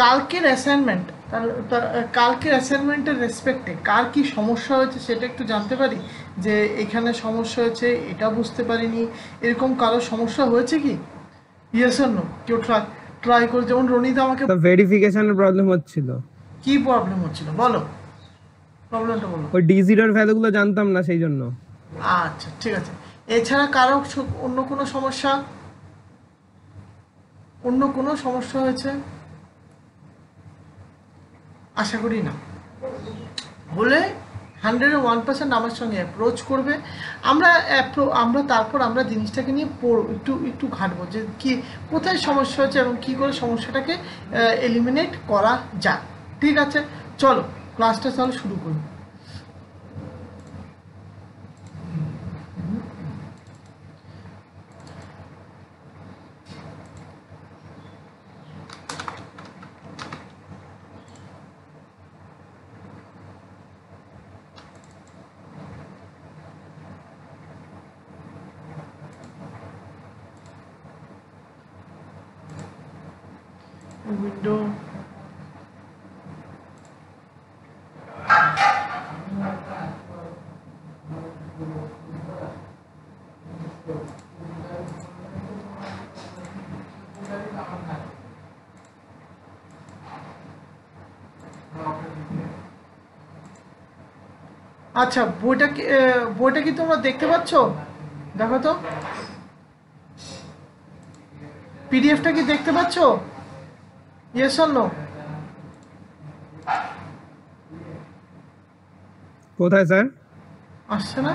কালকের অ্যাসাইনমেন্ট, কালকের অ্যাসাইনমেন্টের রেসপেক্টে কার কি সমস্যা হয়েছে সেটা একটু জানতে পারি? যে এখানে সমস্যা হয়েছে, এটা বুঝতে পারিনি, এরকম কারো সমস্যা হয়েছে কি? Yes or no? কেউ ট্রাই করে, যেমন রনিদা আমাকে ভেরিফিকেশনের প্রবলেম হচ্ছিল। কি প্রবলেম হচ্ছিল বলো, প্রবলেমটা বলো। ওই D0 ভ্যালুগুলো জানতাম না সেই জন্য। আচ্ছা ঠিক আছে, এছাড়া কারো অন্য কোনো সমস্যা, অন্য কোনো সমস্যা হয়েছে? আশা করি না। হলে 101% আমার সঙ্গে অ্যাপ্রোচ করবে। আমরা তারপর আমরা জিনিসটাকে নিয়ে একটু একটু ঘাটবো যে কি কোথায় সমস্যা হচ্ছে এবং কি করে সমস্যাটাকে এলিমিনেট করা যায়। ঠিক আছে, চলো ক্লাসটা তাহলে শুরু করি। উইন্ডো আচ্ছা, বইটা কি তোমরা দেখতে পাচ্ছ? দেখো তো, পিডিএফটা কি দেখতে পাচ্ছ? Yes or no? কোথায় স্যার? আসছে না?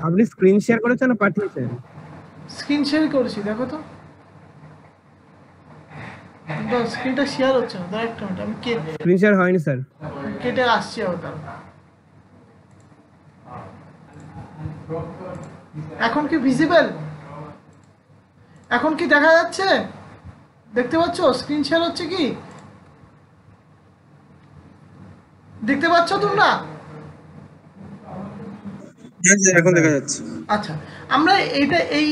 আপনি স্ক্রিন শেয়ার করেছেন না পাঠিয়েছেন? স্ক্রিন শেয়ার করেছি, দেখো তো। স্ক্রিনটা শেয়ার হচ্ছে না, দাঁড়া একটা মিনিট, আমি স্ক্রিন শেয়ার হয়নি স্যার। কেটে আসছি ওটা। এখন কি ভিজিবল? এখন কি দেখা যাচ্ছে? দেখতে পাচ্ছ স্ক্রিন শেয়ার হচ্ছে কি? দেখতে পাচ্ছ তোমরা? এখন দেখা যাচ্ছে। আচ্ছা, আমরা এই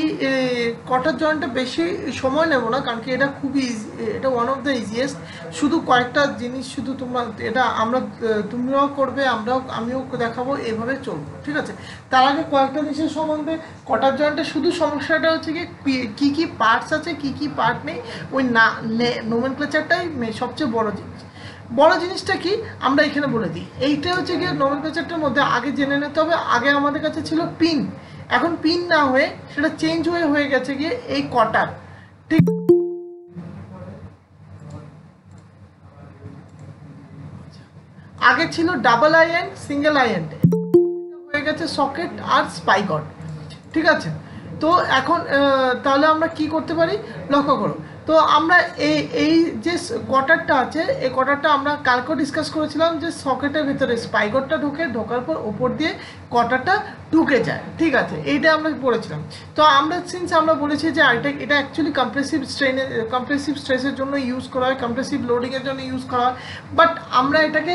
কটার জয়েন্টটা বেশি সময় নেব না, কারণ কি এটা খুবই এটা ওয়ান অফ দ্য ইজিয়েস্ট। শুধু কয়েকটা জিনিস, শুধু তোমরা এটা তুমিও করবে, আমিও দেখাবো, এভাবে চলবো। ঠিক আছে, তার আগে কয়েকটা জিনিসের সম্বন্ধে, কটার জয়েন্টে শুধু সমস্যাটা হচ্ছে কি কি পার্টস আছে, কি কি পার্ট নেই, ওই নোমেনক্লেচারটাই সবচেয়ে বড় জিনিস। বড় জিনিসটা কি আমরা এখানে বলে দিই। এইটা হচ্ছে গিয়ে নোমেনক্লেচারটার মধ্যে আগে জেনে নিতে হবে। আগে আমাদের কাছে ছিল পিন, এখন পিন না হয়ে সেটা চেঞ্জ হয়ে গেছে গিয়ে এই কটার। ঠিক, আগে ছিল ডাবল আইএন, সিঙ্গেল আইএন, হয়ে গেছে সকেট আর স্পাইগট। ঠিক আছে, তো এখন তাহলে আমরা কি করতে পারি লক্ষ্য করো। তো আমরা এই যে কোয়ার্টারটা আছে, এই কোয়ার্টারটা আমরা কালকেও ডিসকাস করেছিলাম যে সকেটের ভিতরে স্পাইগটটা ঢোকার পর ওপর দিয়ে কোয়ার্টারটা ঢুকে যায়। ঠিক আছে, এইটা আমরা পড়েছিলাম। তো আমরা বলেছি যে এটা অ্যাকচুয়ালি কম্প্রেসিভ স্ট্রেসের জন্য ইউজ করা হয়, কম্প্রেসিভ লোডিংয়ের জন্য ইউজ করা হয়। বাট আমরা এটাকে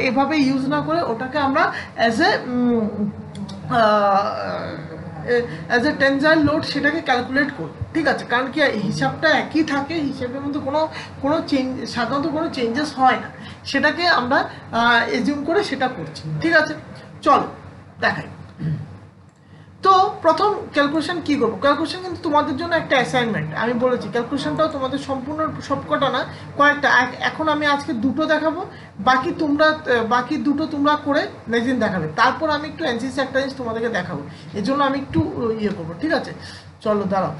এভাবে ইউজ না করে ওটাকে আমরা অ্যাজ এ টেনজাইল লোড সেটাকে ক্যালকুলেট করি। ঠিক আছে, কারণ কি হিসাবটা একই থাকে, হিসাবের মধ্যে কোনো সাধারণত কোনো চেঞ্জেস হয় না, সেটাকে আমরা এজিউম করে সেটা করছি। ঠিক আছে, চলো দেখাই। তো প্রথম ক্যালকুলেশন কি করবো, ক্যালকুলেশন কিন্তু তোমাদের জন্য একটা অ্যাসাইনমেন্ট। আমি বলেছি ক্যালকুলেশনটাও তোমাদের সম্পূর্ণ সবকটা না, কয়েকটা। এখন আমি আজকে দুটো দেখাবো, বাকি দুটো তোমরা করে নেক্সট দিন দেখাবে। তারপর আমি একটু এনসিসি একটা জিনিস তোমাদেরকে দেখাবো, এই জন্য আমি একটু করবো। ঠিক আছে, চলো দাঁড়াও।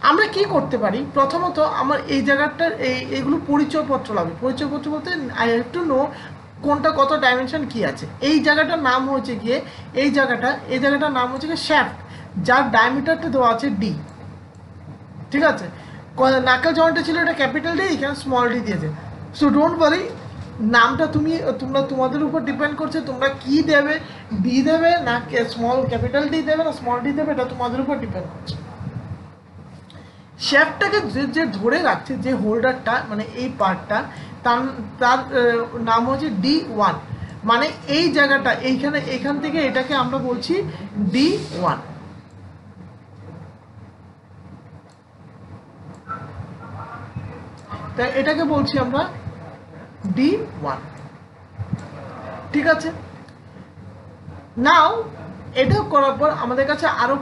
আমরা কি করতে পারি, প্রথমত আমার এই জায়গাটার এইগুলো পরিচয়পত্র লাগবে। পরিচয়পত্র বলতে আই হ্যাভ টু নো কোনটা কত ডাইমেনশন কি আছে। এই জায়গাটার নাম হচ্ছে গিয়ে এই জায়গাটার নাম হচ্ছে গিয়ে শ্যাফট, যার ডায়ামিটারটা দেওয়া আছে ডি। ঠিক আছে, নাকেল জয়েন্টে ছিল এটা ক্যাপিটাল ডি, এখানে স্মল ডি দিয়েছে। সো ডোন্ট ওয়ারি, নামটা তোমাদের উপর ডিপেন্ড করছে, তোমরা কি দেবে, ডি দেবে না স্মল ক্যাপিটাল ডি দেবে না স্মল ডি দেবে, এটা তোমাদের উপর ডিপেন্ড করছে। শ্যাফটটাকে যে ধরে রাখছে, যে হোল্ডারটা মানে এই পার্টটা, তার নাম হচ্ছে D1। মানে এই জায়গাটা এখান থেকে এটাকে আমরা বলছি D1। তাই এটাকে বলছি আমরা D1, ঠিক আছে। নাও এটা করার পর আমাদের কাছে আরো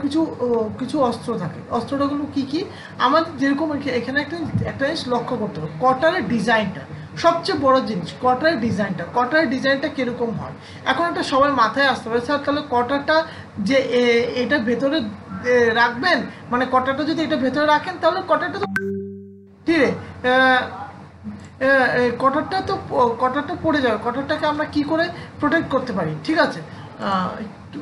কিছু অস্ত্র থাকে। অস্ত্রগুলো কি কি? আমাদের যেরকম এখানে একটা জিনিস লক্ষ্য করতে হবে, কটারের ডিজাইনটা সবচেয়ে বড় জিনিস। কটারের ডিজাইনটা কিরকম হয়, এখন একটা সবার মাথায় আসতে পারে, স্যার তাহলে কটারটা যে এটা ভেতরে রাখবেন, মানে কটারটা যদি এটা ভেতরে রাখেন তাহলে কটারটা তো ঠিক কটারটা পড়ে যাবে। কটারটাকে আমরা কি করে প্রোটেক্ট করতে পারি? ঠিক আছে, একটু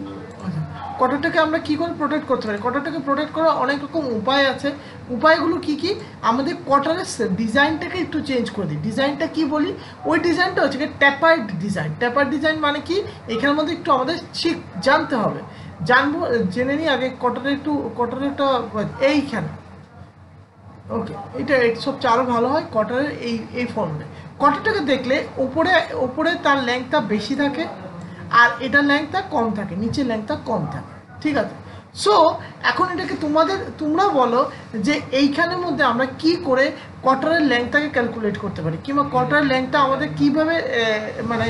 কটারটাকে আমরা কি করে প্রোটেক্ট করতে পারি? কটারটাকে প্রোটেক্ট করার অনেক রকম উপায় আছে। উপায়গুলো কি কি? আমাদের কটারের ডিজাইনটাকে একটু চেঞ্জ করে দিই। ডিজাইনটা কি বলি? ওই ডিজাইনটা হচ্ছে ট্যাপার্ড ডিজাইন। ট্যাপার্ড ডিজাইন মানে কি? এখানের মধ্যে একটু আমাদের জানতে হবে। জেনে নিই আগে কটারেরটা এইখানে। ওকে, এটা সবচেয়ে আরও ভালো হয় কটারের এই ফর্মে। কটারটাকে দেখলে ওপরে তার লেংথটা বেশি থাকে, আর এটার লেংথটা কম থাকে, নিচের লেংথটা কম থাকে, ঠিক আছে। সো এখন এটাকে তোমরা বলো যে এইখানের মধ্যে আমরা কি করে কটারের লেংথটাকে ক্যালকুলেট করতে পারি, কিংবা কটারের লেংথটা আমাদের কিভাবে মানে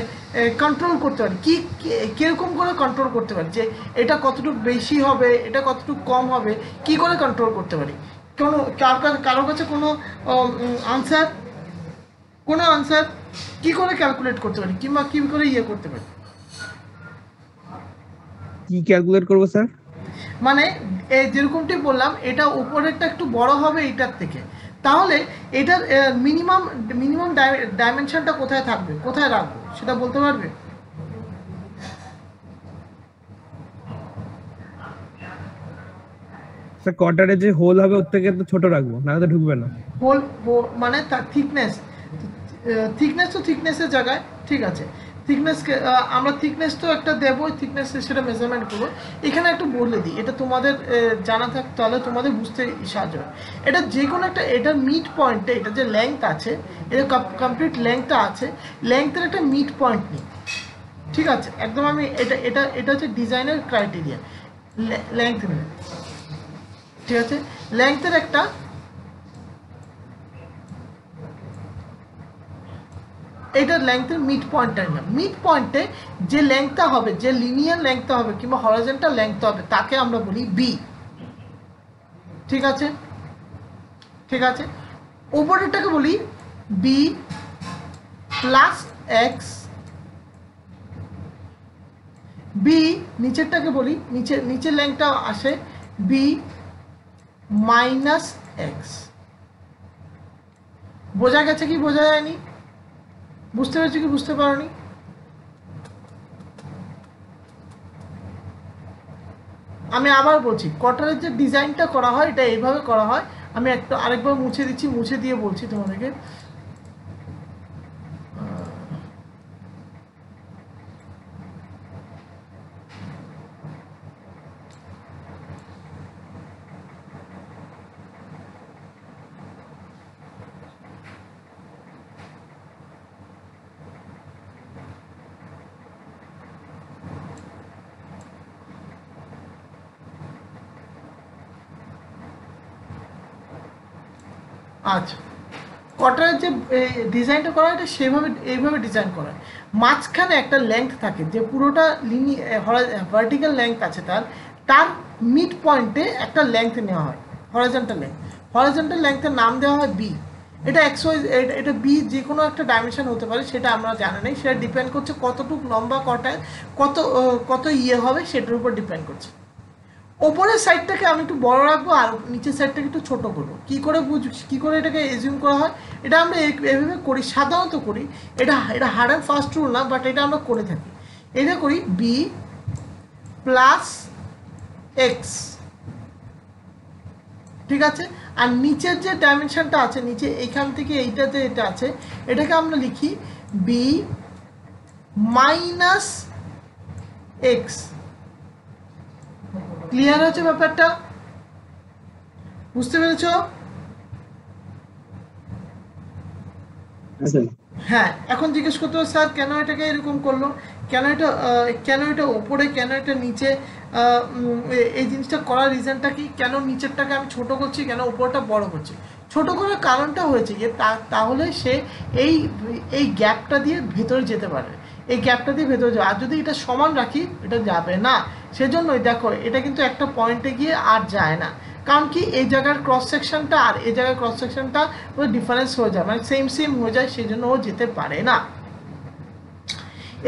কন্ট্রোল করতে পারি, কীরকম করে কন্ট্রোল করতে পারি, যে এটা কতটুকু বেশি হবে, এটা কতটুকু কম হবে, কি করে কন্ট্রোল করতে পারি? কারো কাছে কোনো আনসার কি করে ক্যালকুলেট করতে পারি, কিংবা কি করে করতে পারি? কি ক্যালকুলেট করব স্যার? মানে যেরকমটি বললাম, এটা উপরেরটা একটু বড় হবে এইটার থেকে, তাহলে এটার মিনিমাম ডাইমেনশনটা কোথায় থাকবে, কোথায় রাখবো সেটা বলতে পারবে? স্যার কটারে যে হোল হবে ওর থেকে তো ছোট রাখবো, না তো ঢুকবে না। হোল মানে তার থিকনেস তো থিকনেসের জায়গায়, ঠিক আছে। থিকনেসকে আমরা থিকনেস তো একটা দেবো, থিকনেস সেটা মেজারমেন্ট করবো। এখানে একটু বলে দিই, এটা তোমাদের জানা থাক, তাহলে তোমাদের বুঝতে সাহায্য হয়। এটা যে কোনো একটা, এটার মিড পয়েন্টে, এটা যে লেংথ আছে, এটা কমপ্লিট লেংথটা আছে, লেংথের একটা মিড পয়েন্ট নিই, ঠিক আছে। একদম আমি এটা হচ্ছে ডিজাইনের ক্রাইটেরিয়া, লেংথ নিই, ঠিক আছে। লেংথের একটা এইটার লেংথের মিড পয়েন্টটা নিলাম। মিড পয়েন্টে যে লেংথটা হবে, যে লিনিয়ার লেংথটা হবে কিংবা হরাইজন্টাল লেংথটা হবে, তাকে আমরা বলি বি, ঠিক আছে, ঠিক আছে। উপরেরটাকে বলি বি প্লাস এক্স, বি নিচেরটাকে বলি, নিচের লেংথটা আসে বি মাইনাস এক্স। বোঝা গেছে কি বোঝা যায়নি? বুঝতে পেরেছি কি বুঝতে পারোনি? আমি আবার বলছি, কটারের যে ডিজাইনটা করা হয় এটা এইভাবে করা হয়। আমি আরেকবার মুছে দিচ্ছি, মুছে দিয়ে বলছি তোমাদেরকে। আচ্ছা, কটারের যে ডিজাইনটা করা হয় এটা এইভাবে ডিজাইন করা হয়। মাঝখানে একটা লেংথ থাকে, যে পুরোটা ভার্টিক্যাল লেংথ আছে, তার মিড পয়েন্টে একটা লেংথ নেওয়া হয়, হরাইজন্টাল লেংথ। হরাইজন্টাল লেংথের নাম দেওয়া হয় বি। এটা এটা বি যে কোনো একটা ডাইমেনশন হতে পারে, সেটা আমরা জানি নেই, সেটা ডিপেন্ড করছে কতটুকু লম্বা, কত হবে সেটার উপর ডিপেন্ড করছে। ওপরের সাইডটাকে আমি একটু বড় রাখবো, আর নিচের সাইডটাকে একটু ছোট করবো। কি করে এটাকে এজিউম করা হয়? এটা আমরা এভাবে করি, সাধারণত করি। এটা হার্ড অ্যান্ড ফাস্ট রুল না, বাট এটা আমরা করে থাকি। এটা করি বি প্লাস এক্স, ঠিক আছে। আর নিচের যে ডাইমেনশনটা আছে, নিচে এইখান থেকে এইটাতে এটা আছে, এটাকে আমরা লিখি বি মাইনাস এক্স। ক্লিয়ার হচ্ছে ব্যাপারটা? বুঝতে পেরেছো? হ্যাঁ, এখন জিজ্ঞেস করতে হবে স্যার কেন এটাকে এরকম করলো, কেন এটা ওপরে, কেন এটা নিচে, এই জিনিসটা করার রিজনটা কি, কেন নিচেরটাকে আমি ছোট করছি, কেন উপরটা বড় করছি। ছোট করার কারণটা হয়েছে যে তাহলে সে এই এই গ্যাপটা দিয়ে ভেতরে যেতে পারে, এই গ্যাপটা দিয়ে ভেতরে যাবে। আর যদি এটা সমান রাখি এটা যাবে না, সেজন্যই দেখো এটা কিন্তু একটা পয়েন্টে গিয়ে আর যায় না, কারণ কি এই জায়গার ক্রস সেকশনটা আর এই জায়গার ক্রস সেকশনটা ওই ডিফারেন্স হয়ে যায়, মানে সেম সেম হয়ে যায়, সেই জন্য ও যেতে পারে না।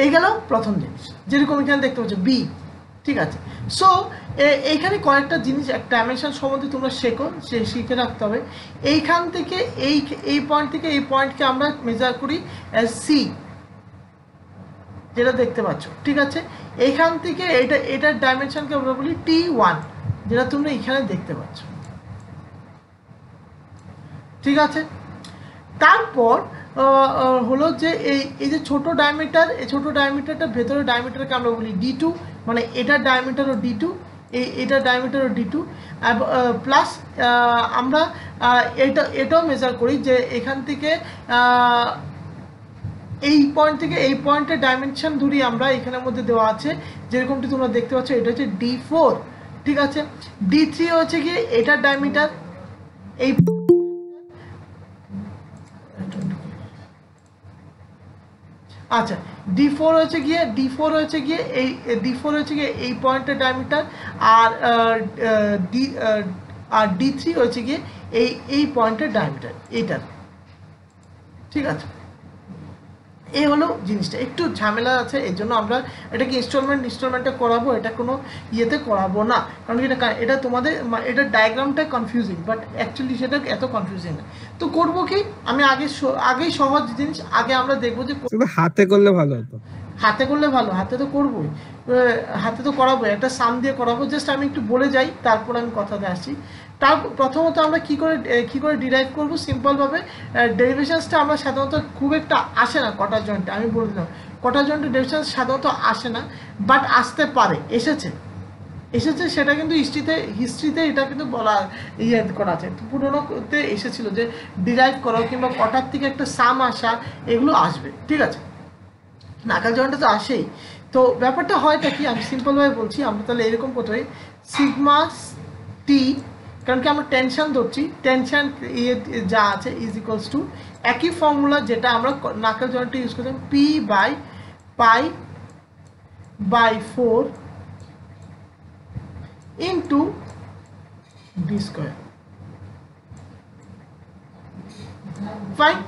এই গেল প্রথম জিনিস, যেরকম এখানে দেখতে পাচ্ছ বি, ঠিক আছে। সো এইখানে কয়েকটা জিনিস একটা ডাইমেনশন সম্বন্ধে তোমরা শেখো, শিখে রাখতে হবে। এইখান থেকে এই পয়েন্ট থেকে এই পয়েন্টকে আমরা মেজার করি অ্যাজ সি, যেটা দেখতে পাচ্ছ, ঠিক আছে। এইখান থেকে এটার ডাইমেনশনকে আমরা বলি T1, যেটা তোমরা এখানে দেখতে পাচ্ছ, ঠিক আছে। তারপর হলো যে এই যে ছোট ডায়ামিটার, এই ছোট ডায়ামিটারটা ভেতরে ডায়ামিটারকে আমরা বলি D2, মানে এটার ডায়ামিটারও D2, এটার ডায়ামিটারও D2, প্লাস আমরা এটাও মেজার করি যে এখান থেকে এই পয়েন্ট থেকে এই পয়েন্টের ডাইমেনশন ধরি আমরা, এখানের মধ্যে দেওয়া আছে যেরকমটি তোমরা দেখতে পাচ্ছ, এটা হচ্ছে D4, ঠিক আছে। D3 হচ্ছে গিয়ে এটার ডায়ামিটার, এই আচ্ছা D4 হচ্ছে গিয়ে এই D4 হচ্ছে গিয়ে এই পয়েন্টের ডায়ামিটার, আর D3 হচ্ছে গিয়ে এই পয়েন্টের ডায়ামিটার এইটার, ঠিক আছে। এই হলো জিনিসটা, একটু ঝামেলা আছে, এই জন্য আমরা এটাকে ইনস্টলমেন্টে করাবো, এটা কোনো ইয়েতে করাবো না, কারণ এটা তোমাদের এটা ডায়াগ্রামটা কনফিউজিং, বাট অ্যাকচুয়ালি সেটা এত কনফিউজিং না। তো করবো কি, আমি আগেই সহজ জিনিস আগে আমরা দেখবো যে হাতে করলে ভালো হতো। হাতে করলে ভালো, হাতে তো করবোই, হাতে তো করাবো, একটা সাম দিয়ে করাবো। জাস্ট আমি একটু বলে যাই, তারপর আমি কথাতে আসি। তার প্রথমত আমরা কি করে ডিরাইভ করবো, সিম্পলভাবে ডেরিভেশনসটা আমরা সাধারণত খুব একটা আসে না কটার জয়েন্টে, আমি বলে দিলাম কটার জয়েন্টে ডেরিভেশনস সাধারণত আসে না, বাট আসতে পারে, এসেছে, সেটা কিন্তু হিস্ট্রিতে এটা কিন্তু বলা ইয়ে করা আছে, পুরোনোতে এসেছিল যে ডিরাইভ করো কিংবা কটার থেকে একটা সাম আসা, এগুলো আসবে, ঠিক আছে। নাকাল জয়েন্টে তো আসেই। তো ব্যাপারটা হয়টা কি, আমি সিম্পলভাবে বলছি, আমরা তাহলে এরকম করতে পারি সিগমা টি, কারণ কি আমরা টেনশন ধরছি, টেনশন ইয়ে যা আছে ইজ ইকুয়ালস টু একই ফর্মুলা যেটা আমরা নাকাল জয়েন্টে ইউজ করতাম, P/4 into D square, fine.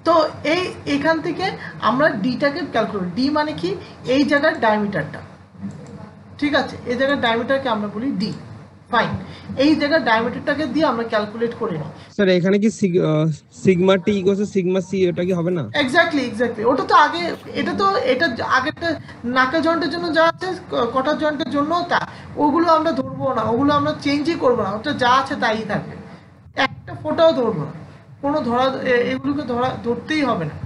তো এখান থেকে আমরা ডিটাকে ক্যালকুলেট, ডি মানে কি এই জায়গার ডায়ামিটারটা, ঠিক আছে, এই জায়গার ডায়ামিটারকে আমরা বলি ডি, ফাইন। এই জায়গার ডায়ামিটারটাকে দিয়ে আমরা ক্যালকুলেট করে নিই। স্যার এখানে কি sigma T equals to sigma C, এটা কি হবে না? এক্স্যাক্টলি, ওটা তো আগে, এটা আগেরটা নাকা জয়েন্টের জন্য যা আছে, কটার জয়েন্টের জন্য তা, ওগুলো আমরা ধরবো না, ওগুলো আমরা চেঞ্জই করবো না, ওটা যা আছে তাই থাকবে, একটা ফোটাও ধরবো না, কোনো এগুলোকে ধরতেই হবে না,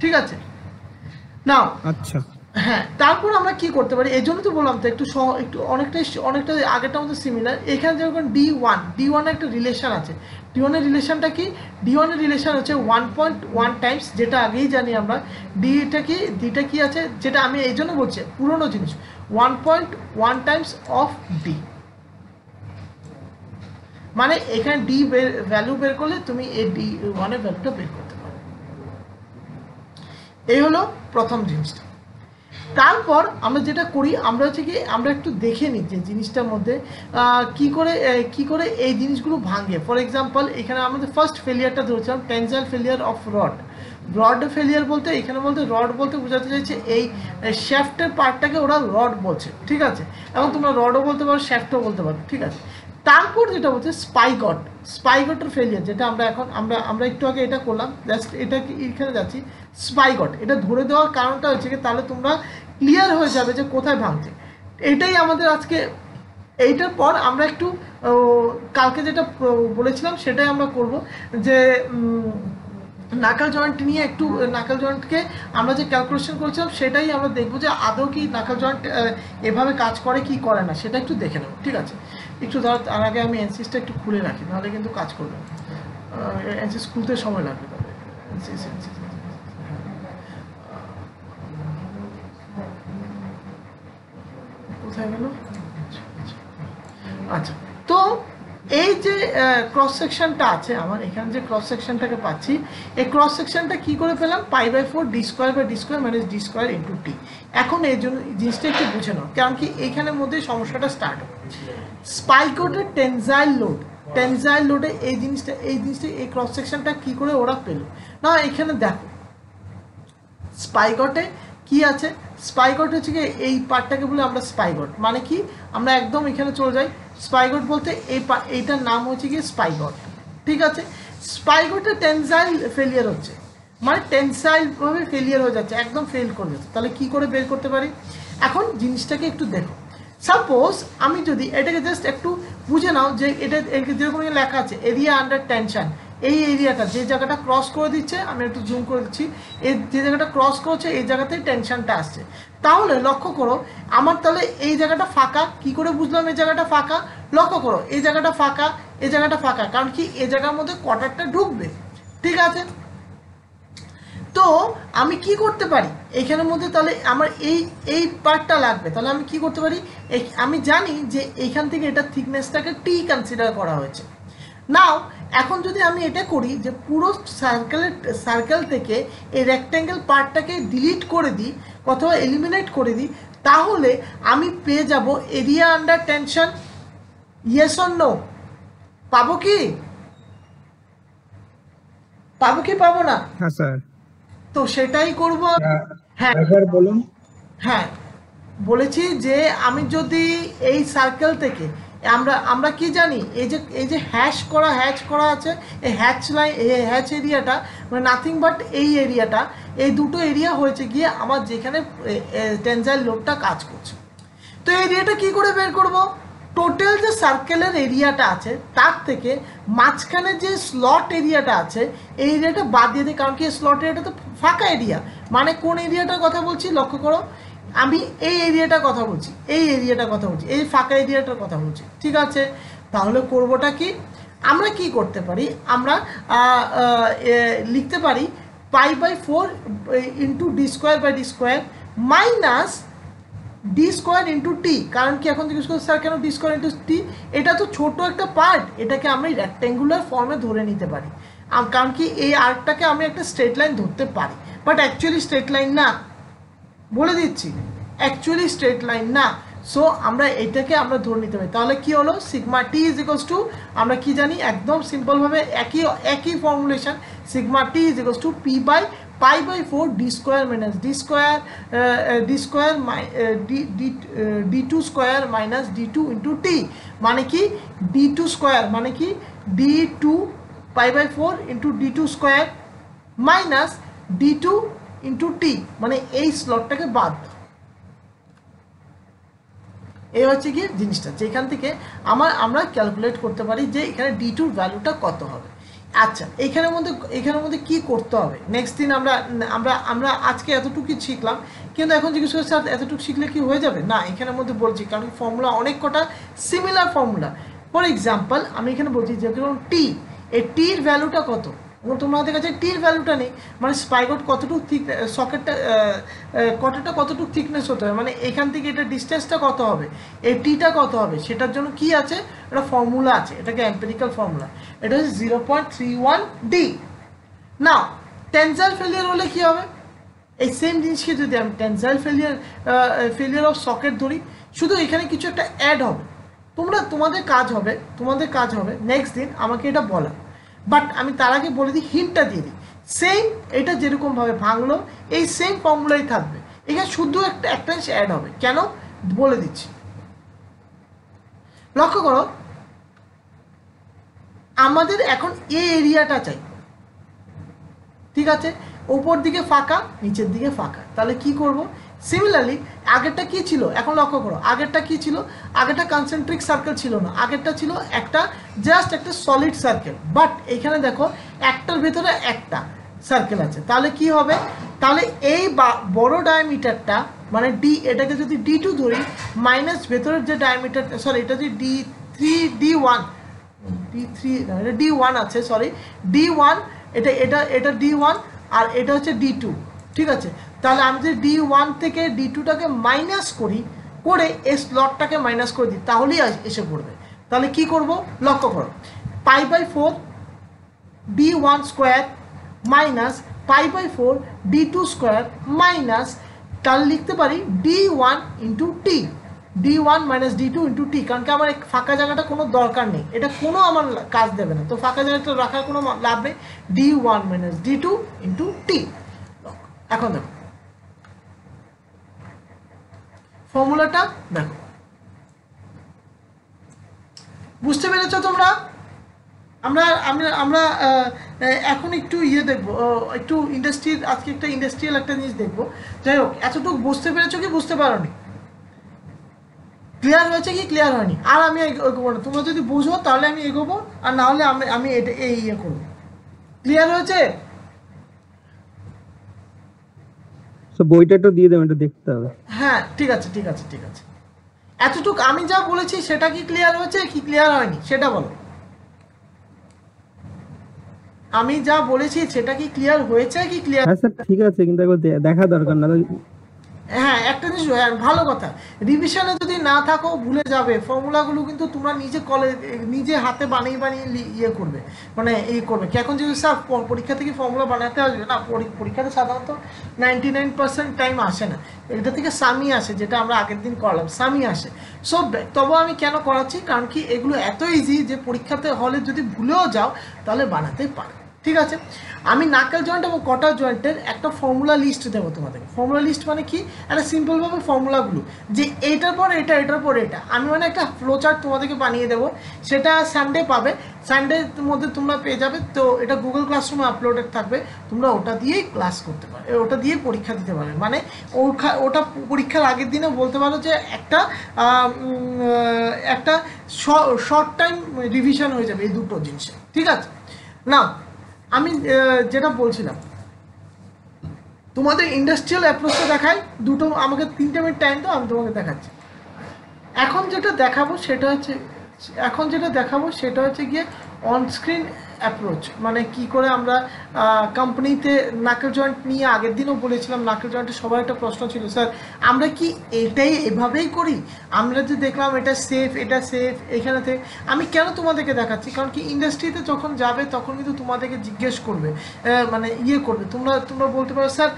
ঠিক আছে নাও। আচ্ছা হ্যাঁ, তারপর আমরা কি করতে পারি, এই জন্য তো বললাম তো একটু অনেকটা আগেরটার মধ্যে সিমিলার। এখানে যেরকম D1 একটা রিলেশন আছে, D1 এর রিলেশনটা কি, D1 এর রিলেশন হচ্ছে 1.1 টাইমস, যেটা আগেই জানি আমরা। ডিটা কি আছে, যেটা আমি এই জন্য বলছি পুরোনো জিনিস, 1.1 টাইমস অফ ডি, মানে এখানে ডি ভ্যালু বের করলে তুমি এই D1 এর ভ্যালুটা বের করতে পারো। এই হলো প্রথম জিনিসটা। তারপর আমরা যেটা করি, আমরা হচ্ছে কি আমরা একটু দেখে নিই যে জিনিসটার মধ্যে কি করে এই জিনিসগুলো ভাঙে। ফর এক্সাম্পল এখানে আমাদের ফার্স্ট ফেলিয়ারটা ধরেছিলাম tensile failure of rod failure বলতে এখানে রড বলতে বোঝাতে চাইছে এই শ্যাফটের পার্টটাকে ওরা রড বলছে, ঠিক আছে, এবং তোমরা রডও বলতে পারো শ্যাফটও বলতে পারো, ঠিক আছে। তারপর যেটা বলছে স্পাইগটের ফেলিয়ার, যেটা আমরা একটু আগে এটা করলাম, জাস্ট এটা এখানে যাচ্ছি স্পাইগট, এটা ধরে দেওয়ার কারণটা হচ্ছে কি তাহলে তোমরা ক্লিয়ার হয়ে যাবে যে কোথায় ভাঙছে। এটাই আমাদের আজকে, এইটার পর আমরা একটু কালকে যেটা বলেছিলাম সেটাই আমরা করব, যে নাকাল জয়েন্ট নিয়ে একটু নাকাল জয়েন্টকে আমরা যে ক্যালকুলেশন করেছিলাম সেটাই আমরা দেখবো যে আদৌ কি নাকাল জয়েন্ট এভাবে কাজ করে কি করে না, সেটা একটু দেখে নেব, ঠিক আছে। একটু তার আগে আমি এনসিসটা একটু খুলে রাখি, নাহলে কিন্তু কাজ করবে, এনসিস খুলতে সময় লাগবে, তবে এনসিস কোথায় গেল, আচ্ছা। তো এই যে ক্রস সেকশনটা আছে আমার এখানে যে ক্রস সেকশনটাকে পাচ্ছি, এই ক্রস সেকশনটা কি করে পেলাম, π/4 d square by D square minus D square into T. এখন এই জন্য জিনিসটা একটু বুঝে নাও, কারণ কি এইখানের মধ্যে সমস্যাটা স্টার্ট হবে। স্পাইকোটের টেনজাইল লোডে এই জিনিসটা এই ক্রস সেকশনটা কি করে ওরা পেল না, এখানে দেখো স্পাইকটে কি আছে, স্পাইগট হচ্ছে কি এই পার্টটাকে বলে আমরা স্পাইগট, মানে কি আমরা একদম এখানে চলে যাই। স্পাইগট বলতে এইটার নাম হচ্ছে কি স্পাইগট, ঠিক আছে। স্পাইগটে টেনসাইল ফেলিয়ার হচ্ছে, মানে টেনসাইল ভাবে ফেলিয়ার হয়ে যাচ্ছে, একদম ফেল করে যাচ্ছে। তাহলে কি করে বের করতে পারি, এখন জিনিসটাকে একটু দেখো। সাপোজ আমি যদি এটাকে জাস্ট একটু বুঝে নাও যে এটা যেরকম লেখা আছে এরিয়া আন্ডার টেনশন, এই এরিয়াটা যে জায়গাটা ক্রস করে দিচ্ছে, আমি একটু জুম করে দিচ্ছি, এই যে জায়গাটা ক্রস করছে এই জায়গাতেই টেনশনটা আসছে। তাহলে লক্ষ্য করো আমার তাহলে এই জায়গাটা ফাঁকা, কি করে বুঝলাম এই জায়গাটা ফাঁকা, লক্ষ্য করো এই জায়গাটা ফাঁকা, এই জায়গাটা ফাঁকা, কারণ কি এই জায়গার মধ্যে কোয়ার্টারটা ঢুকবে, ঠিক আছে। তো আমি কি করতে পারি এইখানের মধ্যে, তাহলে আমার এই পার্টটা লাগবে, তাহলে আমি কি করতে পারি, আমি জানি যে এইখান থেকে এটা থিকনেসটাকে টি কনসিডার করা হয়েছে। নাও এখন যদি আমি এটা করি যে পুরো সার্কেল থেকে এই রেক্ট্যাঙ্গেল পার্টটাকে ডিলিট করে দিই অথবা এলিমিনেট করে দিই, তাহলে আমি পেয়ে যাব area under tension. Yes or no, পাবো কি পাবো না? হ্যাঁ স্যার। তো সেটাই করব। হ্যাঁ একবার বলুন। হ্যাঁ বলেছি যে আমি যদি এই সার্কেল থেকে আমরা কি জানি, এই যে হ্যাশ করা আছে, এই হ্যাচ এরিয়াটা মানে নাথিং বাট এই এরিয়াটা, এই দুটো এরিয়া হয়েছে গিয়ে আমার যেখানে টেনজাইল লোডটা কাজ করছে। তো এই এরিয়াটা কি করে বের করব, টোটাল যে সার্কেলের এরিয়াটা আছে তার থেকে মাঝখানে যে স্লট এরিয়াটা আছে এই এরিয়াটা বাদ দিয়ে দিই, কারণ কি স্লট এরিয়াটা তো ফাঁকা এরিয়া। মানে কোন এরিয়াটার কথা বলছি লক্ষ্য করো, আমি এই এরিয়াটার কথা বলছি, এই ফাঁকা এরিয়াটার কথা বলছি, ঠিক আছে। তাহলে করবোটা কি, আমরা কি করতে পারি, আমরা লিখতে পারি π/4 into D square by D square minus D square into T. কারণ কি এখন জিজ্ঞেস করছি স্যার কেন ডি স্কোয়ার ইন্টু টি, এটা তো ছোট একটা পার্ট, এটাকে আমরা রেক্ট্যাঙ্গুলার ফর্মে ধরে নিতে পারি, কারণ কি এই আর্কটাকে আমি একটা স্ট্রেট লাইন ধরতে পারি, বাট অ্যাকচুয়ালি স্ট্রেট লাইন না, বলে দিচ্ছি অ্যাকচুয়ালি স্ট্রেট লাইন না। সো আমরা এটাকে আমরা ধরে নিতে পারি। তাহলে কি হলো, sigma T is equals to, আমরা কি জানি একদম সিম্পলভাবে একই formulation, sigma T is equals to π/4 D square minus D two square minus d2 into T. মানে কি d2 স্কোয়ার মানে কি d2 π/4 into d2 square minus d2 into T, মানে এই স্লটটাকে বাদ। এই হচ্ছে কি জিনিসটা, যেখান থেকে আমরা ক্যালকুলেট করতে পারি যে এখানে d2 ভ্যালুটা কত হবে। আচ্ছা এখানের মধ্যে কি করতে হবে, নেক্সট দিন আমরা আজকে এতটুকু শিখলাম, কিন্তু এখন জিজ্ঞেস করছি স্যার এতটুকু শিখলে কি হয়ে যাবে, না এখানের মধ্যে বলছি, কারণ ফর্মুলা অনেক কটা সিমিলার ফর্মুলা। ফর এক্সাম্পল আমি এখানে বলছি যে টি, এই টির ভ্যালুটা কত, তোমাদের কাছে টির ভ্যালুটা নেই, মানে স্পাইগট কতটুকু থিক, সকেটটা কতটুকু থিকনেস হতে হবে, মানে এখান থেকে এটা ডিস্টেন্সটা কত হবে, এই টিটা কত হবে, সেটার জন্য কি আছে একটা ফর্মুলা আছে, এটাকে এম্পিরিক্যাল ফর্মুলা, এটা হচ্ছে 0.31 ডি। না টেনসাইল ফেলিয়ার হলে কি হবে, এই সেম জিনিসকে যদি আমি টেনসাইল ফেলিয়ার অফ সকেট ধরি, শুধু এখানে কিছু একটা অ্যাড হবে, তোমাদের কাজ হবে নেক্সট দিন আমাকে এটা বলা, বাট আমি তার আগে বলে দিই, হিন্টটা দিয়ে দিই, সেম এটা যেরকমভাবে ভাঙলো এই সেম ফর্মুলাই থাকবে, এখানে শুধু একটা অ্যাড হবে, কেন বলে দিচ্ছি। লক্ষ্য করো আমাদের এখন এই এরিয়াটা চাই, ঠিক আছে, উপর দিকে ফাঁকা নিচের দিকে ফাঁকা, তাহলে কি করব, সিমিলারলি আগেরটা কি ছিল, এখন লক্ষ্য করো আগেরটা কি ছিল, আগেরটা কনসেন্ট্রিক সার্কেল ছিল না, আগেরটা ছিল জাস্ট একটা সলিড সার্কেল, বাট এখানে দেখো একটার ভেতরে একটা সার্কেল আছে, তাহলে কি হবে, তাহলে এই বড় ডায়ামিটারটা মানে ডি, এটাকে যদি d2 ধরি মাইনাস ভেতরের যে ডায়ামিটার, সরি এটা যদি d1 এটা d1 আছে, সরি d1, এটা d1 আর এটা হচ্ছে d2, ঠিক আছে। তাহলে আমি যদি d1 থেকে d2টাকে মাইনাস করে এই স্লটটাকে মাইনাস করে দিই, তাহলেই এসে পড়বে, তাহলে কি করব, লক্ষ্য করো, π/4 d1 square minus π/4 d2 square minus, তাহলে লিখতে পারি d1 into T, d1 minus d2 into T, কারণ কি আমার ফাঁকা জায়গাটা কোনো দরকার নেই, এটা কোনো আমার কাজ দেবে না, তো ফাঁকা জায়গাটা রাখার কোনো লাভ নেই, d1 minus d2 into T. এখন দেখো ফর্মুলাটা দেখো, বুঝতে পেরেছো তোমরা? আমরা আমরা আমরা এখন একটু দেখবো, একটু ইন্ডাস্ট্রির, আজকে একটা ইন্ডাস্ট্রিয়াল একটা জিনিস দেখবো। যাই হোক, এতটুকু বুঝতে পেরেছো কি বুঝতে পারোনি? ক্লিয়ার হয়েছে কি ক্লিয়ার হয়নি? আর আমি এগোবো না, তোমরা যদি বুঝো তাহলে আমি এগোবো, আর না হলে আমি এটা করবো। ক্লিয়ার হয়েছে? বইটা একটু দিয়ে দেবেন, একটু দেখতে হবে। হ্যাঁ ঠিক আছে ঠিক আছে ঠিক আছে। এতটুকু আমি যা বলেছি সেটা কি ক্লিয়ার হয়েছে কি ক্লিয়ার হয়নি সেটা বলো। আমি যা বলেছি সেটা কি ক্লিয়ার হয়েছে কি ক্লিয়ার? হ্যাঁ স্যার ঠিক আছে, কিন্তু একবার দেখা দরকার না। হ্যাঁ একটা জিনিস ভালো কথা, রিভিশনে যদি না থাকো ভুলে যাবে, ফর্মুলাগুলো কিন্তু তোমরা নিজে হাতে বানিয়ে করবে, মানে করবে কি। এখন যদি স্যার পরীক্ষা থেকে ফর্মুলা বানাতে আসবে না, পরীক্ষাতে সাধারণত 99% টাইম আসে না, এটা থেকে সামি আসে, যেটা আমরা আগের দিন করলাম সামি আসে। সো তবে আমি কেন করাচ্ছি, কারণ কি এগুলো এত ইজি যে পরীক্ষাতে হলে যদি ভুলেও যাও তাহলে বানাতে পারো। ঠিক আছে, আমি নাকেল জয়েন্ট এবং কটার জয়েন্টের একটা ফর্মুলা লিস্ট দেবো তোমাদেরকে। ফর্মুলা লিস্ট মানে কি, একটা সিম্পলভাবে ফর্মুলাগুলো যে এটার পর এটা, এটার পর এটা, আমি মানে একটা ফ্লো চার্ট তোমাদেরকে বানিয়ে দেবো, সেটা সানডে পাবে, সানডের মধ্যে তোমরা পেয়ে যাবে। তো এটা গুগল ক্লাসরুমে আপলোডেড থাকবে, তোমরা ওটা দিয়েই ক্লাস করতে পারবে, ওটা দিয়ে পরীক্ষা দিতে পারবে। মানে ওটা পরীক্ষার আগের দিনে বলতে পারো যে একটা শর্ট টাইম রিভিশন হয়ে যাবে এই দুটো জিনিসে। ঠিক আছে না, আমি যেটা বলছিলাম তোমাদের ইন্ডাস্ট্রিয়াল অ্যাপ্রোচটা দেখাই, দুটো আমাকে 3 মিনিট টাইম দাও, আমি তোমাকে দেখাচ্ছি। এখন যেটা দেখাবো সেটা হচ্ছে গিয়ে অনস্ক্রিন অ্যাপ্রোচ, মানে কি করে আমরা কোম্পানিতে নাকেল জয়েন্ট নিয়ে আগের দিনও বলেছিলাম। নাকেল জয়েন্টের সবার একটা প্রশ্ন ছিল, স্যার আমরা কি এটাই এভাবেই করি? আমরা যে দেখলাম এটা সেফ, এখানে থেকে আমি কেন তোমাদেরকে দেখাচ্ছি, কারণ কি ইন্ডাস্ট্রিতে যখন যাবে তখন কিন্তু তোমাদেরকে জিজ্ঞেস করবে, মানে করবে, তোমরা বলতে পারো স্যার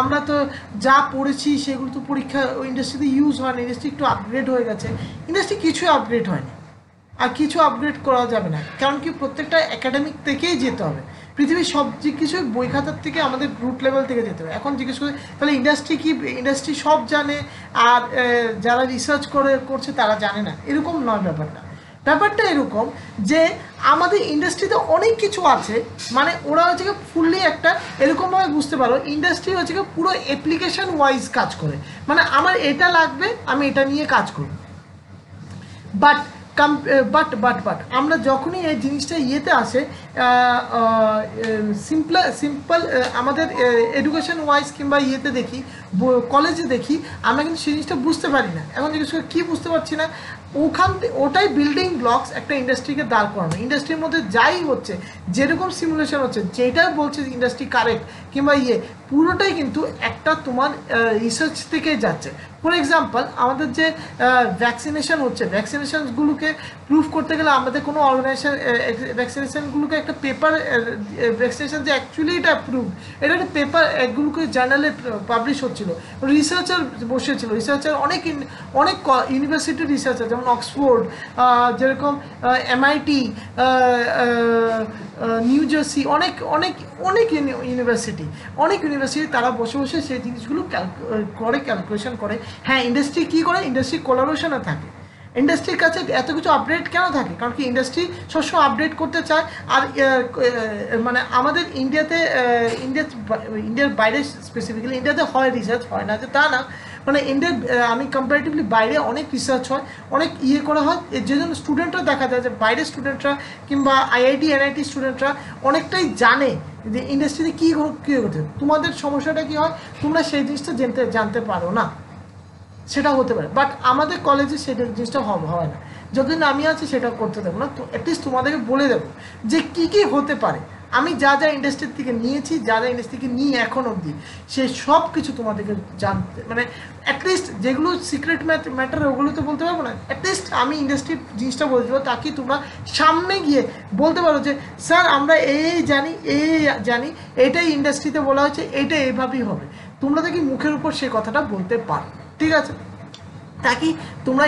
আমরা তো যা পড়েছি সেগুলো তো পরীক্ষা ইন্ডাস্ট্রিতে ইউজ হয় না, ইন্ডাস্ট্রি একটু আপগ্রেড হয়ে গেছে। ইন্ডাস্ট্রি কিছুই আপগ্রেড হয়নি, আর কিছু আপগ্রেড করা যাবে না, কারণ কি প্রত্যেকটা একাডেমিক থেকেই যেতে হবে। পৃথিবীর সব কিছু বই খাতার থেকে আমাদের রুট লেভেল থেকে যেতে হবে। এখন জিজ্ঞেস করে তাহলে ইন্ডাস্ট্রি কি, ইন্ডাস্ট্রি সব জানে আর যারা রিসার্চ করছে তারা জানে না, এরকম নয় ব্যাপারটা এরকম যে আমাদের ইন্ডাস্ট্রিতে অনেক কিছু আছে, মানে ওরা হচ্ছে ফুললি একটা এরকমভাবে বুঝতে পারো, ইন্ডাস্ট্রি হচ্ছে পুরো অ্যাপ্লিকেশন ওয়াইজ কাজ করে, মানে আমার এটা লাগবে আমি এটা নিয়ে কাজ করব। বাট আমরা যখনই এই জিনিসটা আসে সিম্পল আমাদের এডুকেশন ওয়াইজ কিংবা দেখি, কলেজে দেখি, আমরা কিন্তু সেই জিনিসটা বুঝতে পারি না। এখন জিজ্ঞেস করে কী বুঝতে পারছি না, ওটাই বিল্ডিং ব্লকস একটা ইন্ডাস্ট্রিকে দাঁড় করানো। ইন্ডাস্ট্রির মধ্যে যাই হচ্ছে, যেরকম সিমুলেশন হচ্ছে, যেটা বলছে ইন্ডাস্ট্রি কারেক্ট কিংবা পুরোটাই কিন্তু একটা তোমার রিসার্চ থেকে যাচ্ছে। ফর এক্সাম্পল আমাদের যে ভ্যাকসিনেশন হচ্ছে, ভ্যাকসিনেশনগুলোকে প্রুভ করতে গেলে আমাদের কোনো অর্গানাইজেশন ভ্যাকসিনেশনগুলোকে একটা পেপার, ভ্যাকসিনেশন যে অ্যাকচুয়ালি এটা অ্যাপ্রুভ, এটা একটা পেপার এগুলোকে জার্নালে পাবলিশ হচ্ছিল, রিসার্চার বসেছিল, রিসার্চার অনেক ইউনিভার্সিটির রিসার্চার, যেমন অক্সফোর্ড, যেরকম MIT, নিউ জার্সি, অনেক ইউনিভার্সিটি তারা বসে সেই জিনিসগুলো ক্যালকুলেশন করে। হ্যাঁ, ইন্ডাস্ট্রি কী করে, ইন্ডাস্ট্রি কোলাবোরেশনে থাকে। ইন্ডাস্ট্রির কাছে এত কিছু আপডেট কেন থাকে, কারণ কি ইন্ডাস্ট্রি সবসময় আপডেট করতে চায়। আর মানে আমাদের ইন্ডিয়ার বাইরে, স্পেসিফিক্যালি ইন্ডিয়াতে হয় রিসার্চ, হয় না যে তা না, মানে আমি কম্পারেটিভলি বাইরে অনেক রিসার্চ হয়, অনেক করা হয়, যে জন্য স্টুডেন্টরা দেখা যায় যে বাইরের স্টুডেন্টরা কিংবা IIT NIT স্টুডেন্টরা অনেকটাই জানে যে ইন্ডাস্ট্রিতে কী করতে। তোমাদের সমস্যাটা কী হয়, তোমরা সেই জিনিসটা জানতে পারো না, সেটা হতে পারে। বাট আমাদের কলেজে সেটা জিনিসটা হয় না, যতদিন আমি আছি সেটা করতে দেবো না, তো অ্যাটলিস্ট তোমাদেরকে বলে দেবো যে কী হতে পারে। আমি যা যা ইন্ডাস্ট্রির থেকে নিয়েছি, যা যা ইন্ডাস্ট্রি থেকে নিয়ে এখন অবধি, সে সব কিছু তোমাদেরকে জানতে, মানে অ্যাটলিস্ট যেগুলো সিক্রেট ম্যাটার ওগুলো তো বলতে পারবো না, অ্যাটলিস্ট আমি ইন্ডাস্ট্রির জিনিসটা বলতে পারবো, তাকে তোমরা সামনে গিয়ে বলতে পারো যে স্যার আমরা এই জানি এটাই ইন্ডাস্ট্রিতে বলা হয়েছে, এটা এইভাবেই হবে। তোমরা দেখি মুখের উপর সে কথাটা বলতে পারো, ঠিক আছে, তাকি তোমরা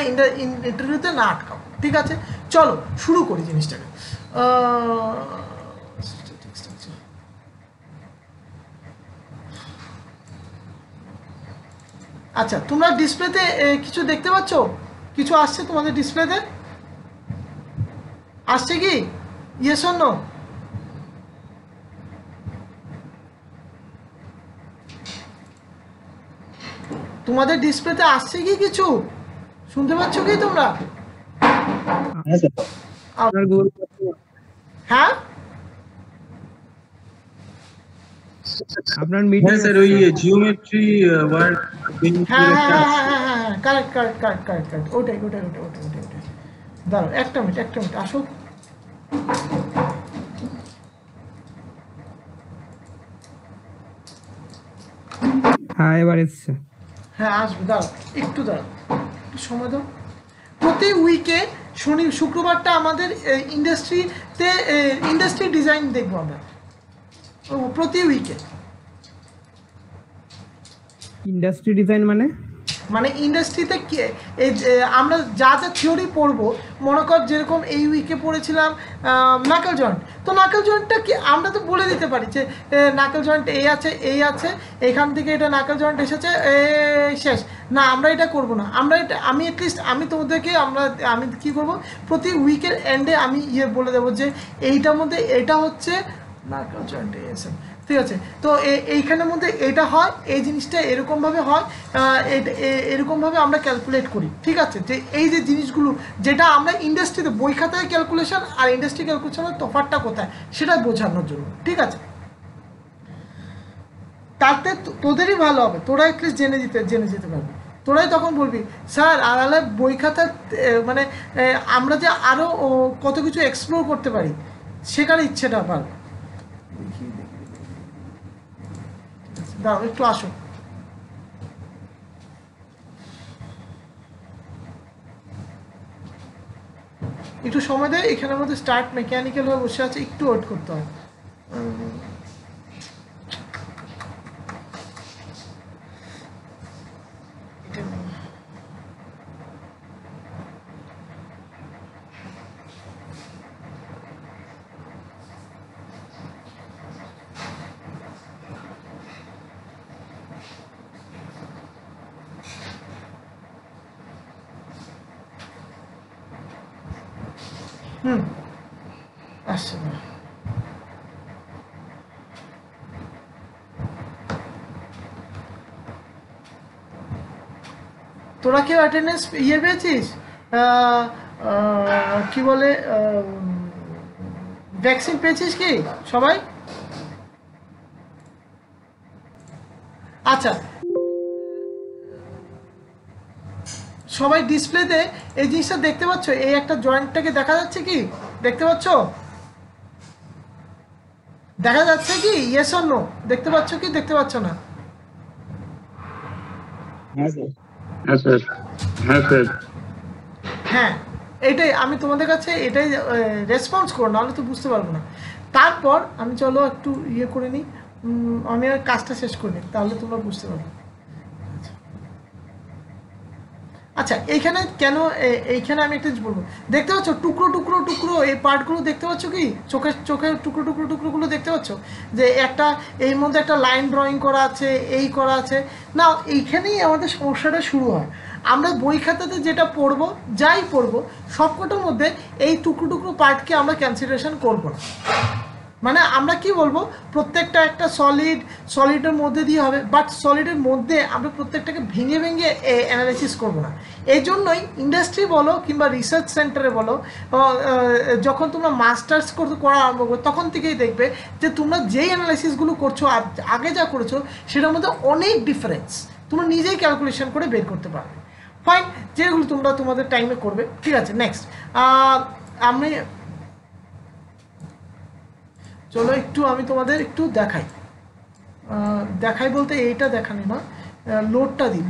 ইন্টারভিউতে না আটকাও, ঠিক আছে। চলো শুরু করি জিনিসটাকে। আচ্ছা, তোমরা ডিসপ্লেতে কিছু দেখতে পাচ্ছ? কিছু আসছে তোমাদের ডিসপ্লেতে? আসছে কি? Yes or no? তোমাদের ডিসপ্লেতে আসছে কি কিছু? শুনতে পাচ্ছ কি তোমরা? আপনার গুগল হ্যাঁ, আপনার মিটিং হ্যাঁ স্যার, ওই জিওমেট্রি ওয়ার্ড হ্যাঁ হ্যাঁ হ্যাঁ হ্যাঁ হ্যাঁ হ্যাঁ, correct correct correct correct correct, ওটাই দাঁড়াও একটা মিনিট আসো। হ্যাঁ এবার এসছে। হ্যাঁ আসবে, দাঁড়াও একটু সময় দাও। প্রতি উইকে শুক্রবারটা আমাদের ইন্ডাস্ট্রি ডিজাইন দেখবো আমরা, প্রতি উইকে। ইন্ডাস্ট্রি ডিজাইন মানে ইন্ডাস্ট্রিতে আমরা যা যা থিওরি পড়বো, মনে কর যেরকম এই উইকে পড়েছিলাম নাকেল জয়েন্ট, তো নাকেল জয়েন্টটা কি আমরা তো বলে দিতে পারি যে নাকেল জয়েন্ট এই আছে, এখান থেকে এটা নাকেল জয়েন্ট এসেছে, শেষ না, আমরা এটা করব না। আমরা এটা আমি তোমাদেরকে আমি কি করব, প্রতি উইকের এন্ডে আমি বলে দেবো যে এইটার মধ্যে এটা হচ্ছে নাকেল জয়েন্ট এসে, ঠিক আছে। তো এইখানের মধ্যে এটা হয়, এই জিনিসটা এরকমভাবে হয়, এরকমভাবে আমরা ক্যালকুলেট করি, ঠিক আছে। যে এই যে জিনিসগুলো যেটা আমরা ইন্ডাস্ট্রিতে বই খাতায় ক্যালকুলেশন আর ইন্ডাস্ট্রি ক্যালকুলেশনের তফাৎটা কোথায় সেটা বোঝানোর জন্য, ঠিক আছে। তাতে তোদেরই ভালো হবে, তোরা অ্যাটলিস্ট জেনে যেতে পারবি। তোরাই তখন বলবি স্যার আড়ালে বই খাতা মানে আমরা যে আরও কত কিছু এক্সপ্লোর করতে পারি শেখার ইচ্ছেটা পারবে। দাঁড়াও একটু আসো, একটু সময় দেয়, এখানের মধ্যে স্টার্ট মেকানিক্যাল হয়ে বসে আছে, একটু ওয়েট করতে হয়। আসছে না, তোরা কেউ অ্যাটেন্ডেন্স পেয়েছিস? কি বলে ভ্যাকসিন পেয়েছিস কি সবাই? আচ্ছা, সবাই ডিসপ্লেতে এই জিনিসটা দেখতে পাচ্ছ? এই একটা জয়েন্টটাকে দেখা যাচ্ছে কি? দেখতে পাচ্ছ? দেখা যাচ্ছে কি? Yes or no? দেখতে পাচ্ছ কি দেখতে পাচ্ছ না? হ্যাঁ, এটাই আমি তোমাদের কাছে এটাই রেসপন্স করো, নাহলে তো বুঝতে পারবো না। তারপর আমি চলো একটু করে নিই, আমি আর কাজটা শেষ করে নিই, তাহলে তোমরা বুঝতে পারবে। আচ্ছা, এইখানে কেন এইখানে আমি একটা বলবো, দেখতে পাচ্ছ টুকরো টুকরো টুকরো এই পার্টগুলো দেখতে পাচ্ছ কি? চোখের টুকরো টুকরো টুকরোগুলো দেখতে পাচ্ছ? যে একটা এর মধ্যে একটা লাইন ড্রয়িং করা আছে, এই করা আছে না, এইখানেই আমাদের সমস্যাটা শুরু হয়। আমরা বই খাতাতে যেটা পড়বো, যাই পড়বো, সবকটার মধ্যে এই টুকরো টুকরো পার্টকে আমরা কনসিডারেশন করবো না। মানে আমরা কি বলবো, প্রত্যেকটা একটা সলিডের মধ্যে দিয়ে হবে, বাট সলিডের মধ্যে আমরা প্রত্যেকটাকে ভেঙে ভেঙে অ্যানালাইসিস করবো না। এই জন্যই ইন্ডাস্ট্রি বলো কিংবা রিসার্চ সেন্টারে বলো, যখন তোমরা মাস্টার্স করা আরম্ভ করো তখন থেকেই দেখবে যে তোমরা যেই অ্যানালাইসিসগুলো করছো আর আগে যা করেছো সেটার মধ্যে অনেক ডিফারেন্স তোমরা নিজেই ক্যালকুলেশন করে বের করতে পারবে। ফাইন, যেগুলো তোমরা তোমাদের টাইমে করবে, ঠিক আছে। নেক্সট আমি চলো একটু আমি তোমাদের একটু দেখাই, দেখাই বলতে এইটা দেখানি না, লোডটা দিই,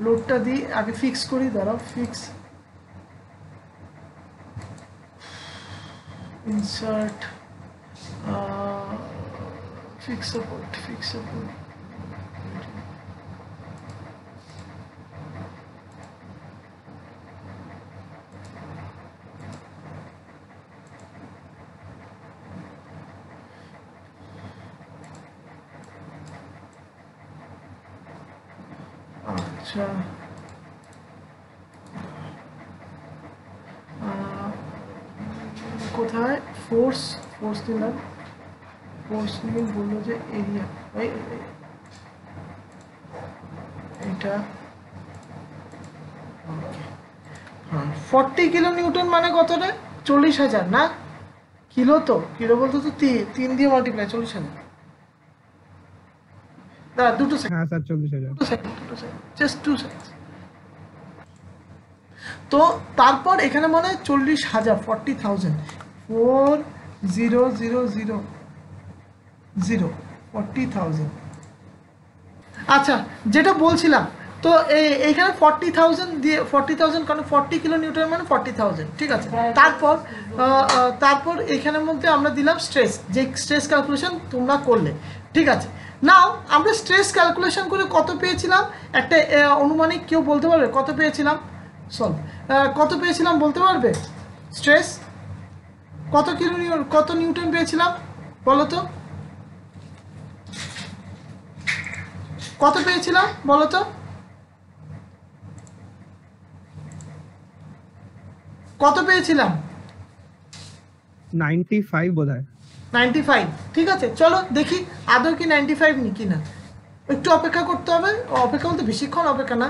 লোডটা দিই আগে, ফিক্স করি, দাঁড়াও, ফিক্স ইনসার্ট ফিক্স সাপোর্ট, আচ্ছা কোথায় ফোর্স দিলাম, ফোর্স নিয়ে বললো যে এরিয়া, এটা 40 কিলো নিউটন মানে কত রে? 40,000 না, কিলো তো, কিলো বলতে তো 3 দিয়ে মাল্টিপ্লাই, 40,000। দাঁড়া, দুটো সেকেন্ড, হ্যাঁ স্যার 40,000। Just 2 second. তো তারপর এখানে মানে 40,000, 40,000, 40,000, 40,000। আচ্ছা, যেটা বলছিলাম, তো এইখানে 40,000 দিয়ে, 40,000 কারণ 40 কিলো নিউটন মানে 40,000, ঠিক আছে। তারপর এখানের মধ্যে আমরা দিলাম স্ট্রেস, যে স্ট্রেস ক্যালকুলেশন তোমরা করলে, ঠিক আছে। নাও আমরা স্ট্রেস ক্যালকুলেশন করে কত পেয়েছিলাম, একটা অনুমানিক কেউ বলতে পারবে কত পেয়েছিলাম? কত পেয়েছিলাম বলতে পারবে? স্ট্রেস কত নিউটন পেয়েছিলাম বলো তো, কত পেয়েছিলাম বলো তো, কত পেয়েছিলাম? 95 বোধহয়। 95, ঠিক আছে। চলো দেখি আদৌ কি 95 কি না, একটু অপেক্ষা করতে হবে, অপেক্ষা বলতে বেশিক্ষণ অপেক্ষা না,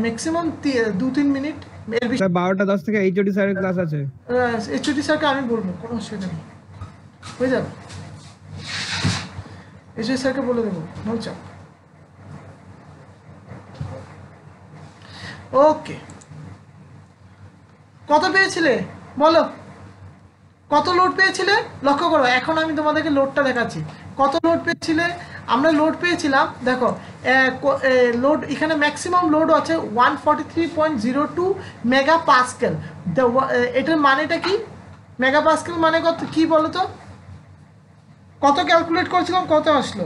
ম্যাক্সিমাম 2-3 মিনিট, এর বেশি। 12:10 থেকে এইচওডি স্যারের ক্লাস আছে। এইচওডি স্যারকে আমি বলবো, কোনো অসুবিধা নেই, হয়ে যাবে, এইচওডি স্যারকে বলে দেবো, নো চাপ। ওকে, কত পেয়েছিলে বলো, কত লোড পেয়েছিলে? লক্ষ্য করো, এখন আমি তোমাদেরকে লোডটা দেখাচ্ছি, কত লোড পেয়েছিলে। আমরা লোড পেয়েছিলাম, দেখো লোড এখানে ম্যাক্সিমাম লোড আছে 143.02 মেগা পাস্কেল। এটার মানেটা কি? মেগা পাস্কেল মানে কত কি বলো তো, কত ক্যালকুলেট করছিলাম, কত আসলো?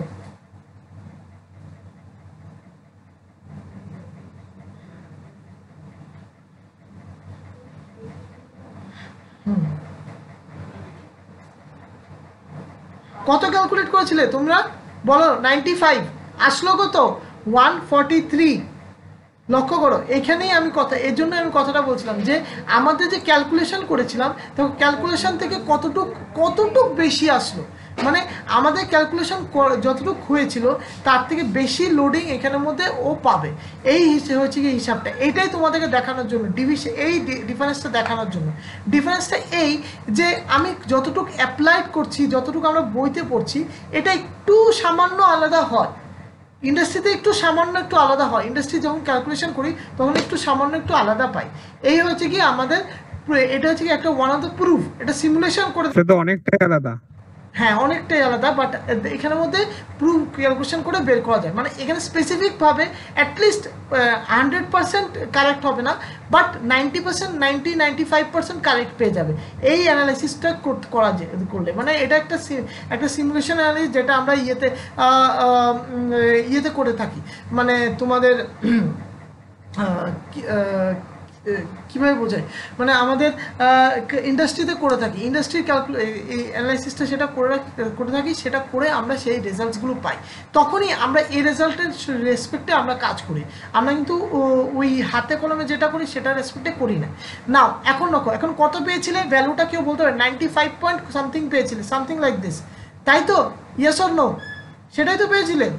কত ক্যালকুলেট করেছিলে তোমরা বলো? 95 আসলো কত? 143। লক্ষ্য করো, এখানেই আমি কথা, এর জন্য আমি কথাটা বলছিলাম যে আমাদের যে ক্যালকুলেশন করেছিলাম, তো ক্যালকুলেশন থেকে কতটুক বেশি আসলো, মানে আমাদের ক্যালকুলেশন যতটুকু হয়েছিল তার থেকে বেশি লোডিং এখানের মধ্যে ও পাবে। এই হচ্ছে কি হিসাবটা, এইটাই তোমাদেরকে দেখানোর জন্য, এই ডিফারেন্সটা দেখানোর জন্য। ডিফারেন্সটা এই যে আমি যতটুকু অ্যাপ্লাইড করছি, যতটুকু আমরা বইতে পড়ছি, এটা একটু সামান্য আলাদা হয়, ইন্ডাস্ট্রিতে একটু সামান্য একটু আলাদা হয়, ইন্ডাস্ট্রি যখন ক্যালকুলেশন করি তখন একটু সামান্য একটু আলাদা পাই। এই হচ্ছে কি আমাদের, এটা হচ্ছে কি একটা ওয়ান অফ দ্য প্রুফ, এটা সিমুলেশন করে, সেটা অনেকটাই আলাদা। হ্যাঁ অনেকটাই আলাদা, বাট এখানের মধ্যে প্রুফ ক্যালকুলেশন করে বের করা যায়, মানে এখানে স্পেসিফিকভাবে অ্যাটলিস্ট 100% কারেক্ট হবে না, বাট 90%, 90-95% কারেক্ট পেয়ে যাবে এই অ্যানালাইসিসটা করলে। মানে এটা একটা সিমুলেশন অ্যানালাইসিস, যেটা আমরা ইয়েতে করে থাকি, মানে তোমাদের কীভাবে বোঝায়, মানে আমাদের ইন্ডাস্ট্রিতে করে থাকি, ইন্ডাস্ট্রির এই অ্যানালাইসিসটা সেটা করে থাকি, সেটা করে আমরা সেই রেজাল্টসগুলো পাই, তখনই আমরা এই রেজাল্টের রেসপেক্টে আমরা কাজ করি। আমরা কিন্তু ওই হাতে কলমে যেটা করি সেটা রেসপেক্টে করি না। নাও এখন দেখো, এখন কত পেয়েছিলে ভ্যালুটা কেউ বলতে পারে? 95 পয়েন্ট সামথিং পেয়েছিলে, সামথিং লাইক দিস, তাই তো? Yes or no? সেটাই তো পেয়েছিলে,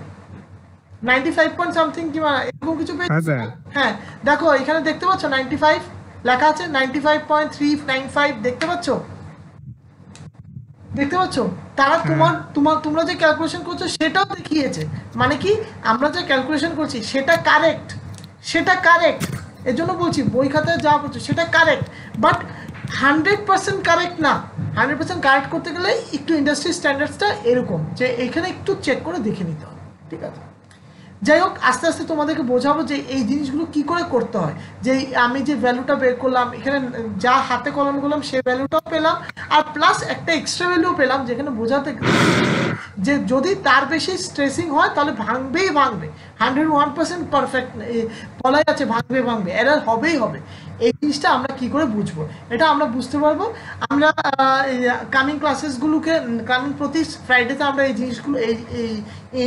95 পয়েন্ট সামথিং কি এরকম কিছু পেয়েছে? হ্যাঁ দেখো এখানে দেখতে পাচ্ছ 95 লেখা আছে, 95.395 দেখতে পাচ্ছ, দেখতে পাচ্ছ? তারা তোমরা যে ক্যালকুলেশন করছো সেটাও দেখিয়েছে, মানে কি আমরা যে ক্যালকুলেশন করছি সেটা কারেক্ট, সেটা কারেক্ট, এর জন্য বলছি বই খাতায় যা করছো সেটা কারেক্ট, বাট 100% কারেক্ট না। 100% কারেক্ট করতে গেলে একটু ইন্ডাস্ট্রি স্ট্যান্ডার্ডসটা এরকম যে এখানে একটু চেক করে দেখে নিতে হবে, ঠিক আছে। যাই হোক, আস্তে আস্তে তোমাদেরকে বোঝাবো যে এই জিনিসগুলো কি করে করতে হয়, যে আমি যে ভ্যালুটা বের করলাম এখানে যা হাতে কলম করলাম সেই ভ্যালুটাও পেলাম, আর প্লাস একটা এক্সট্রা ভ্যালুও পেলাম যেখানে বোঝাতে যে যদি তার বেশি স্ট্রেসিং হয় তাহলে ভাঙবেই ভাঙবে, 101% পারফেক্ট বলাই আছে ভাঙবে, এরার হবেই হবে। এই জিনিসটা আমরা কি করে বুঝবো, এটা আমরা বুঝতে পারবো আমরা কামিং ক্লাসেসগুলোকে, কামিং প্রতি ফ্রাইডেতে আমরা এই জিনিসগুলো এই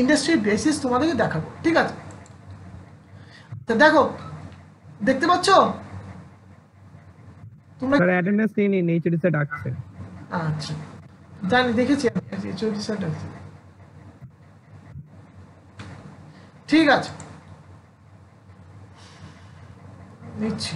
ইন্ডাস্ট্রির বেসিস তোমাদেরকে দেখাবো, ঠিক আছে। তো দেখো, দেখতে পাচ্ছ তোমরা? স্যার অ্যাটেন্ডেন্স নিয়ে নিন, এইচডি স্যার ডাকছে। আচ্ছা, জানি, দেখেছি আমি, ঠিক আছে, নিচ্ছি।